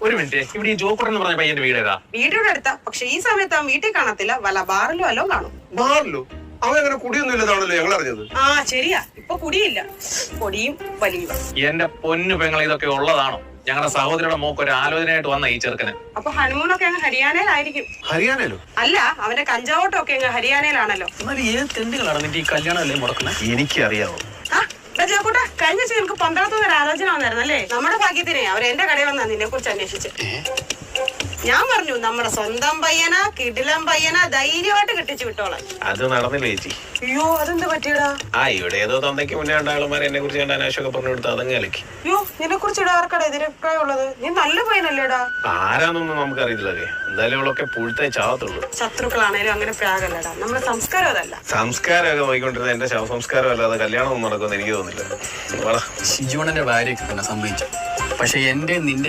ഒരു മിനിറ്റ്, ഇവിടെ ഈ ജോക്കുടൻ എന്ന് പറഞ്ഞ പയ്യന്റെ വീട് ഏതാ? വീടിയുടെ അടുത്താ. പക്ഷെ ഈ സമയത്ത് അവൻ വീട്ടിൽ കാണത്തില്ല, വല്ല ബാറിലോ വല്ലോ കാണും. ബാറിലോ? അവൻ അങ്ങനെ കുടിയൊന്നും ഇല്ലതാണല്ലോ ഞങ്ങൾ അറിഞ്ഞത്. ആ ശരിയാ, ഇപ്പൊ കുടിയില്ല, പൊടിയും വലിയ. എന്റെ പൊന്നു പെങ്ങളെ, ഇതൊക്കെ ഉള്ളതാണോ? ഞങ്ങളുടെ സഹോദരിയുടെ മോക്ക് ഒരു ആലോചനയായിട്ട് വന്ന ഈ ചെറുക്കന്. അപ്പൊ ഹണിമൂണൊക്കെ അങ്ങ് ഹരിയാനയിലായിരിക്കും. ഹരിയാനയിലോ? അല്ല, അവന്റെ കഞ്ചാവോട്ടൊക്കെ അങ്ങ് ഹരിയാനയിലാണല്ലോ. എന്നാലും ഏത് തെണ്ടുകളാണ് നിന്റെ ഈ കല്യാണം അല്ലേ മുടക്കുന്നത്? എനിക്കറിയാവോ. ജോക്കൂട്ടാ, കഴിഞ്ഞ ദിവസം എനിക്ക് 12 ഒരു ആലോചന വന്നായിരുന്നല്ലേ. നമ്മുടെ ഭാഗ്യത്തിനെ അവർ എന്റെ കടയിൽ വന്നാ നിന്നെ കുറിച്ച് അന്വേഷിച്ച്. ഞാൻ പറഞ്ഞു, നമ്മുടെ സ്വന്തം പയ്യനാ, കിടിലം പയ്യനാ, ധൈര്യമായിട്ട് കെട്ടിച്ചു വിട്ടോളാം. അത് നടന്നില്ല ചേച്ചി. അയ്യോ, അതെന്ത് പറ്റിയടാ? ഇവിടെ ഏതോ തന്തയ്ക്ക് മുന്നേ ഉണ്ടായാളുമാർ എന്നെ കുറിച്ച് കണ്ട അനാശമൊക്കെ പറഞ്ഞു കൊടുത്ത് അതങ്ങ് അലക്കി. അയ്യോ, നിന്നെ കുറിച്ച് ഇവിടെ ആർക്കടാ എതിരഭിപ്രായം ഉള്ളത്? നീ നല്ല പയ്യനല്ലേടാ. ആരാന്നൊന്നും നമുക്കറിയില്ലല്ലേ. എന്തായാലും അവളൊക്കെ പുഴുത്തേ ചാവത്തുള്ളൂ. ശത്രുക്കളാണേലും അങ്ങനെ പ്രാഗല്ലടാ. നമ്മുടെ സംസ്കാരം അതല്ല. സംസ്കാരമൊക്കെ നോക്കിക്കൊണ്ടിരുന്ന എന്റെ ശവസംസ്കാരം അല്ലാതെ കല്യാണം ഒന്നും നടക്കുമെന്ന് എനിക്ക് തോന്നില്ല. ഷിജുവണന്റെ ഭാര്യയൊക്കെ തന്നെ സമ്മതിച്ചു. പക്ഷെ എന്റെ നിന്റെ